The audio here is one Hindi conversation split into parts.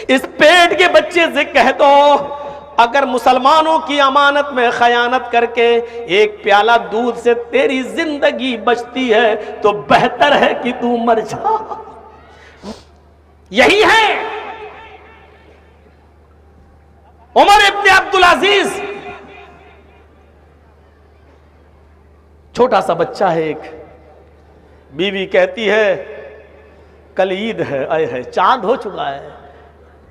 इस पेट के बच्चे से कह दो, अगर मुसलमानों की अमानत में खयानत करके एक प्याला दूध से तेरी जिंदगी बचती है तो बेहतर है कि तू मर जा। यही है उमर इब्न अब्दुल अजीज। छोटा सा बच्चा है एक, बीवी कहती है कल ईद है, आए है चांद हो चुका है,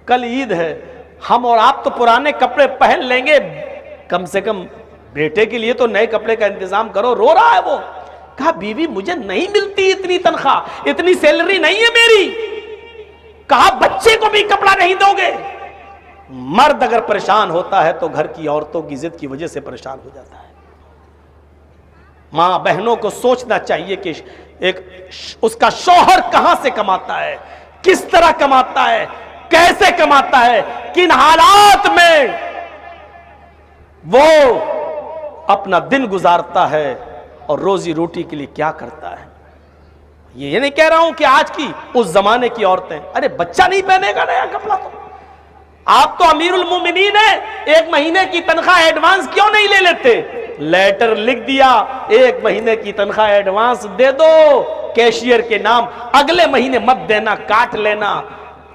कल ईद है, हम और आप तो पुराने कपड़े पहन लेंगे, कम से कम बेटे के लिए तो नए कपड़े का इंतजाम करो। रो रहा है वो। कहा बीवी मुझे नहीं मिलती इतनी तनख्वाह, इतनी सैलरी नहीं है मेरी। कहा बच्चे को भी कपड़ा नहीं दोगे। मर्द अगर परेशान होता है तो घर की औरतों की जिद की वजह से परेशान हो जाता है। मां बहनों को सोचना चाहिए कि एक उसका शौहर कहां से कमाता है, किस तरह कमाता है, कैसे कमाता है, किन हालात में वो अपना दिन गुजारता है और रोजी रोटी के लिए क्या करता है। ये नहीं कह रहा हूं कि आज की उस जमाने की औरतें, अरे बच्चा नहीं पहनेगा नया कपड़ा तो आप तो अमीरुल मोमिनीन है, 1 महीने की तनख्वाह एडवांस क्यों नहीं ले लेते? लेटर लिख दिया 1 महीने की तनख्वाह एडवांस दे दो कैशियर के नाम, अगले महीने मत देना, काट लेना।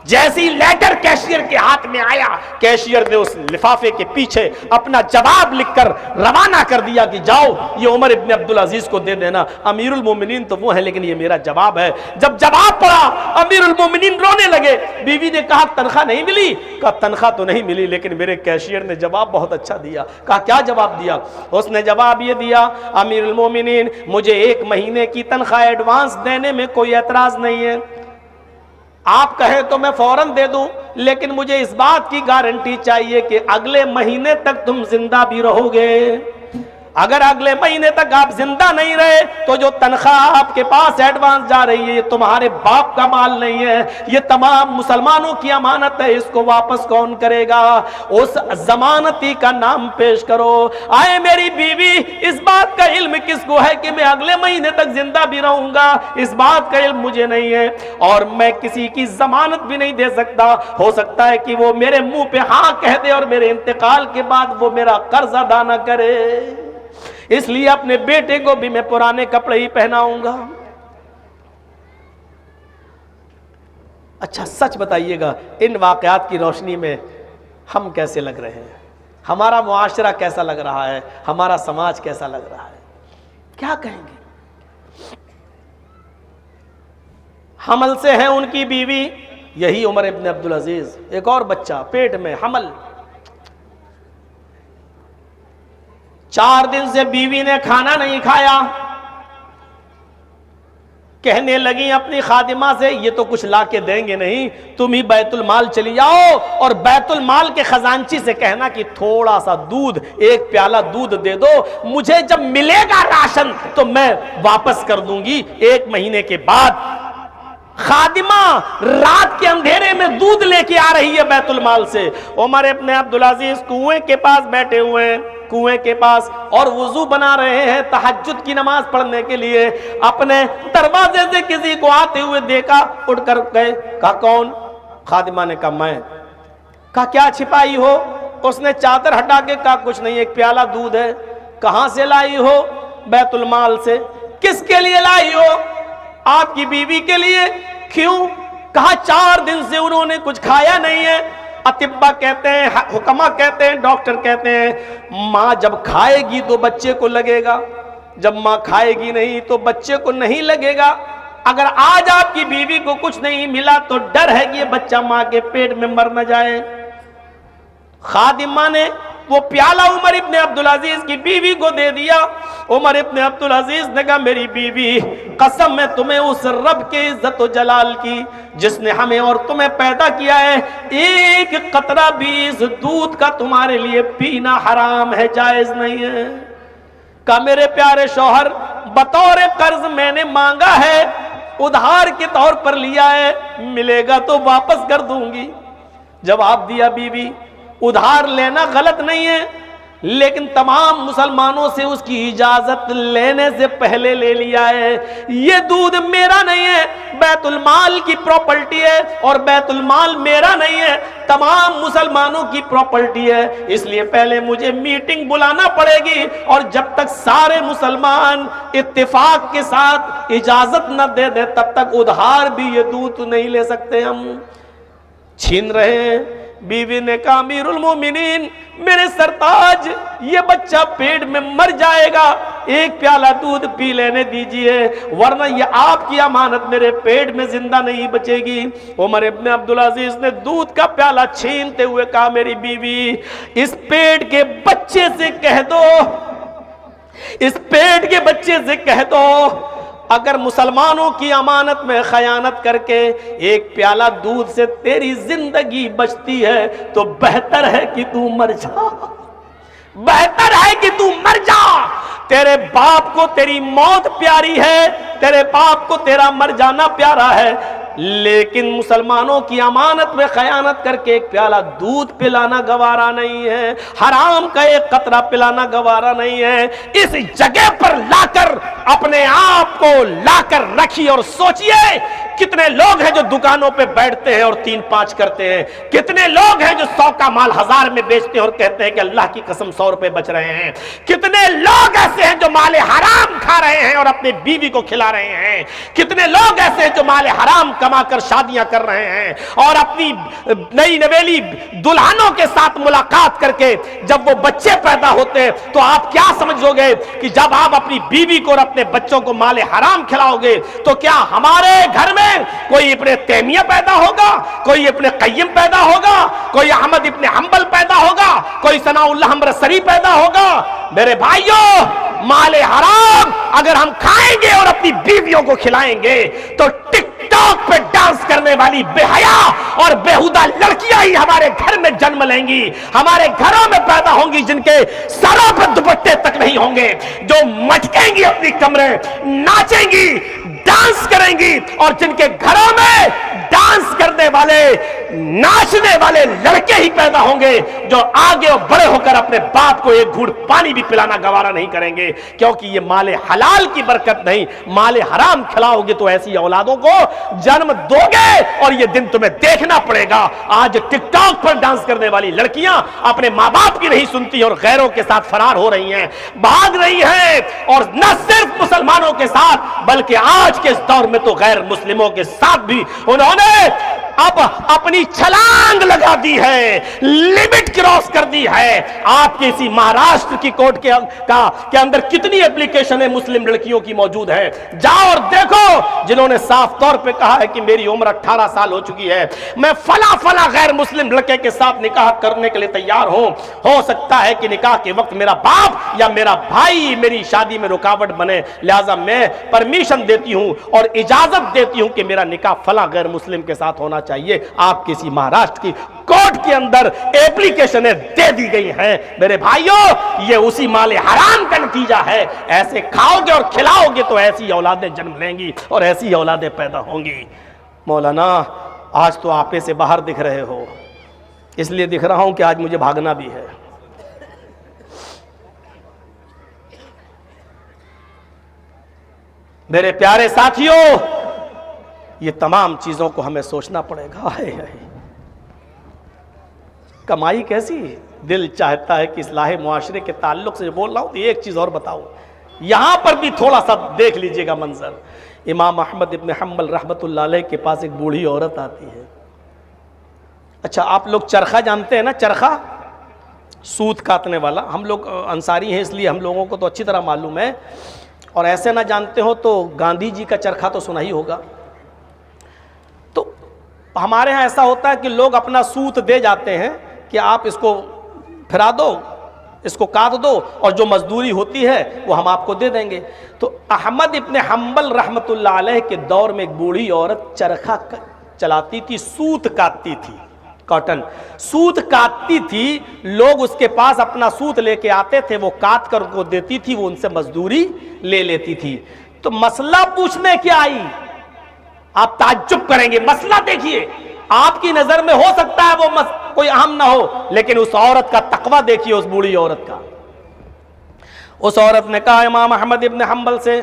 जैसे ही लेटर कैशियर के हाथ में आया, कैशियर ने उस लिफाफे के पीछे अपना जवाब लिखकर रवाना कर दिया कि जाओ ये उमर इब्न अब्दुल अजीज को दे देना। अमीरुल मोमिनीन तो वो है लेकिन ये मेरा जवाब है। जब जवाब पड़ा अमीरुल मोमिनीन रोने लगे। बीवी ने कहा तनख्वाह नहीं मिली? कहा तनख्वाह तो नहीं मिली लेकिन मेरे कैशियर ने जवाब बहुत अच्छा दिया। कहा क्या जवाब दिया? उसने जवाब ये दिया, अमीरुल मोमिनीन मुझे 1 महीने की तनख्वाह एडवांस देने में कोई एतराज नहीं है, आप कहें तो मैं फौरन दे दूं, लेकिन मुझे इस बात की गारंटी चाहिए कि अगले महीने तक तुम जिंदा भी रहोगे। अगर अगले महीने तक आप जिंदा नहीं रहे तो जो तनख्वाह आपके पास एडवांस जा रही है ये तुम्हारे बाप का माल नहीं है, ये तमाम मुसलमानों की अमानत है, इसको वापस कौन करेगा? उस जमानती का नाम पेश करो। आए मेरी बीवी, इस बात का इल्म किसको है कि मैं अगले महीने तक जिंदा भी रहूंगा? इस बात का इल्म मुझे नहीं है और मैं किसी की जमानत भी नहीं दे सकता। हो सकता है कि वो मेरे मुंह पे हाँ कह दे और मेरे इंतकाल के बाद वो मेरा कर्ज अदा न करे, इसलिए अपने बेटे को भी मैं पुराने कपड़े ही पहनाऊंगा। अच्छा सच बताइएगा, इन वाकयात की रोशनी में हम कैसे लग रहे हैं? हमारा मुआशरा कैसा लग रहा है? हमारा समाज कैसा लग रहा है? क्या कहेंगे? हमल से है उनकी बीवी, यही उमर इब्न अब्दुल अजीज, एक और बच्चा पेट में हमल। 4 दिन से बीवी ने खाना नहीं खाया। कहने लगी अपनी खादिमा से ये तो कुछ ला के देंगे नहीं, तुम ही बैतुल माल चली जाओ और बैतुल माल के खजांची से कहना कि थोड़ा सा दूध, 1 प्याला दूध दे दो, मुझे जब मिलेगा राशन तो मैं वापस कर दूंगी 1 महीने के बाद। खादिमा रात के अंधेरे में दूध लेके आ रही है बैतुल माल से। उमर इब्न अब्दुल अजीज कुएं के पास बैठे हुए हैं, कुएं के पास, और वुजू बना रहे हैं तहज्जुद की नमाज पढ़ने के लिए। अपने दरवाजे से किसी को आते हुए देखा, उठकर गए। कहा कौन? खादिमा ने कहा मैं। कहा क्या छिपाई हो? उसने चादर हटा के कहा कुछ नहीं, 1 प्याला दूध है। कहां से लाई हो? बैतुल माल से। किसके लिए लाई हो? आपकी बीवी के लिए। क्यों? कहा 4 दिन से उन्होंने कुछ खाया नहीं है। अतिब्बा कहते हैं, हुक्मा कहते हैं, डॉक्टर कहते हैं माँ जब खाएगी तो बच्चे को लगेगा, जब माँ खाएगी नहीं तो बच्चे को नहीं लगेगा। अगर आज आपकी बीवी को कुछ नहीं मिला तो डर है कि ये बच्चा माँ के पेट में मर न जाए। खादिमा ने वो प्याला उमर इब्न अब्दुल अजीज की बीवी को दे दिया। उमर इब्न अब्दुल अजीज ने कहा मेरी बीवी, कसम है तुम्हें उस रब के इज्जत व जलाल की जिसने हमें और तुम्हें पैदा किया है, 1 कतरा भी इस दूध का तुम्हारे लिए पीना हराम है, जायज नहीं है। कहा मेरे प्यारे शौहर, बतौर कर्ज मैंने मांगा है, उधार के तौर पर लिया है, मिलेगा तो वापस कर दूंगी। जवाब दिया बीवी, उधार लेना गलत नहीं है, लेकिन तमाम मुसलमानों से उसकी इजाजत लेने से पहले ले लिया है। ये दूध मेरा नहीं है, बैतुल माल की प्रॉपर्टी है, और बैतुल माल मेरा नहीं है, तमाम मुसलमानों की प्रॉपर्टी है। इसलिए पहले मुझे मीटिंग बुलाना पड़ेगी, और जब तक सारे मुसलमान इत्तेफाक के साथ इजाजत न दे दे तब तक उधार भी ये दूध नहीं ले सकते। हम छीन रहे हैं। बीवी ने कहा, अमीरुल मोमिनीन, मेरे सरताज, ये बच्चा पेट में मर जाएगा, एक प्याला दूध पी लेने दीजिए, वरना ये आपकी अमानत मेरे पेट में जिंदा नहीं बचेगी। उमर इब्न अब्दुल अजीज ने दूध का प्याला छीनते हुए कहा, मेरी बीवी, इस पेट के बच्चे से कह दो, इस पेट के बच्चे से कह दो, अगर मुसलमानों की अमानत में खयानत करके एक प्याला दूध से तेरी जिंदगी बचती है तो बेहतर है कि तू मर जा, बेहतर है कि तू मर जा। तेरे बाप को तेरी मौत प्यारी है, तेरे बाप को तेरा मर जाना प्यारा है, लेकिन मुसलमानों की अमानत में खयानत करके एक प्याला दूध पिलाना गवारा नहीं है, हराम का एक कतरा पिलाना गवारा नहीं है। इस जगह पर लाकर अपने आप को लाकर रखिए और सोचिए, कितने लोग हैं जो दुकानों पे बैठते हैं और 3-5 करते हैं, कितने लोग हैं जो 100 का माल 1000 में बेचते हैं और कहते हैं कि अल्लाह की कसम 100 रुपए बच रहे हैं, कितने लोग ऐसे हैं जो माले हराम खा रहे हैं और अपनी बीवी को खिला रहे हैं, कितने लोग ऐसे हैं जो माले हराम कमाकर शादियां कर रहे हैं और अपनी नई नवेली दुल्हनों के साथ मुलाकात करके जब वो बच्चे पैदा होते हैं तो आप क्या समझोगे कि जब आप अपनी बीवी को और अपने बच्चों को माले हराम खिलाओगे तो क्या हमारे घर में कोई इब्ने तैमिया पैदा होगा, कोई इब्ने क़य्यिम पैदा होगा, कोई अहमद इब्ने हंबल पैदा होगा, कोई सनाउल्लाह हमरसरी पैदा होगा? मेरे भाइयों, माले हराम अगर हम खाएंगे और अपनी बीवियों को खिलाएंगे तो टिकटॉक पे डांस करने वाली बेहया और बेहुदा लड़कियां ही हमारे घर में जन्म लेंगी, हमारे घरों में पैदा होंगी, जिनके सरों पर दुपट्टे तक नहीं होंगे, जो मटकेंगी अपनी कमरे, नाचेंगी, डांस करेंगी, और जिनके घरों में डांस करने वाले, नाचने वाले लड़के ही पैदा होंगे जो आगे और बड़े होकर अपने बाप को एक घूंट पानी भी पिलाना गवारा नहीं करेंगे, क्योंकि ये माले हलाल की बरकत नहीं, माले हराम खिलाओगे तो ऐसी औलादों को जन्म दोगे और ये दिन तुम्हें देखना पड़ेगा। आज टिकटॉक पर डांस करने वाली लड़कियां अपने माँ बाप की नहीं सुनती और गैरों के साथ फरार हो रही हैं, भाग रही हैं, और न सिर्फ मुसलमानों के साथ बल्कि आज के इस दौर में तो गैर मुस्लिमों के साथ भी उन्होंने अब अपनी छलांग लगा दी है, लिमिट क्रॉस कर दी है। आपके इसी महाराष्ट्र की कोर्ट के अंदर कितनी एप्लीकेशन है मुस्लिम लड़कियों की मौजूद है, जाओ और देखो, जिन्होंने साफ तौर पे कहा है कि मेरी उम्र 18 साल हो चुकी है, मैं फला फला गैर मुस्लिम लड़के के साथ निकाह करने के लिए तैयार हूं, हो सकता है कि निकाह के वक्त मेरा बाप या मेरा भाई मेरी शादी में रुकावट बने, लिहाजा मैं परमिशन देती हूं और इजाजत देती हूं कि मेरा निकाह फला गैर मुस्लिम के साथ होना चाहिए। आप किसी महाराष्ट्र की कोर्ट के अंदर एप्लीकेशनें दे दी गई हैं। मेरे भाइयों, ये उसी माले हराम का नतीजा है। ऐसे खाओगे और खिलाओगे तो ऐसी औलादें जन्म लेंगी और ऐसी औलादें पैदा होंगी। मौलाना, आज तो आपे से बाहर दिख रहे हो, इसलिए दिख रहा हूं कि आज मुझे भागना भी है। मेरे प्यारे साथियों, ये तमाम चीजों को हमें सोचना पड़ेगा। कमाई कैसी, दिल चाहता है कि इस्लाह मुआशरे के ताल्लुक से बोल रहा हूं तो एक चीज और बताऊं, यहां पर भी थोड़ा सा देख लीजिएगा मंजर। इमाम अहमद इब्न हंबल रहमतुल्लाह अलैह के पास एक बूढ़ी औरत आती है। अच्छा, आप लोग चरखा जानते हैं ना, चरखा सूत काटने वाला। हम लोग अंसारी हैं इसलिए हम लोगों को तो अच्छी तरह मालूम है, और ऐसे ना जानते हो तो गांधी जी का चरखा तो सुना ही होगा। तो हमारे यहाँ ऐसा होता है कि लोग अपना सूत दे जाते हैं कि आप इसको फिरा दो, इसको काट दो, और जो मजदूरी होती है वो हम आपको दे देंगे। तो अहमद इब्न हंबल रहमतुल्लाह अलैह के दौर में एक बूढ़ी औरत चरखा चलाती थी, सूत काटती थी, कॉटन सूत काटती थी। लोग उसके पास अपना सूत लेके आते थे, वो काट कर उनको देती थी, वो उनसे मजदूरी ले लेती थी। तो मसला पूछने क्या आई, आप ताज्जुब करेंगे। मसला देखिए, आपकी नजर में हो सकता है वो कोई अहम ना हो, लेकिन उस औरत का तकवा देखिए, उस बूढ़ी औरत का। उस औरत ने कहा, इमाम अहमद इब्न हम्बल से,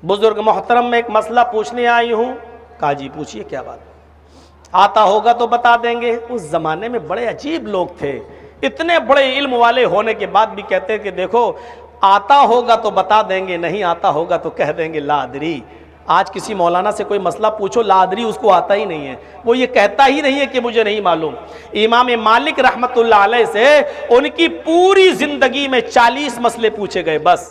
बुजुर्ग मोहतरम में एक मसला पूछने आई हूं। कहा जी पूछिए, क्या बात, आता होगा तो बता देंगे। उस जमाने में बड़े अजीब लोग थे, इतने बड़े इल्म वाले होने के बाद भी कहते कि देखो आता होगा तो बता देंगे, नहीं आता होगा तो कह देंगे लादरी। आज किसी मौलाना से कोई मसला पूछो, लादरी उसको आता ही नहीं है, वो ये कहता ही नहीं है कि मुझे नहीं मालूम। इमाम मालिक रहमतुल्लाह अलैह से उनकी पूरी जिंदगी में 40 मसले पूछे गए बस।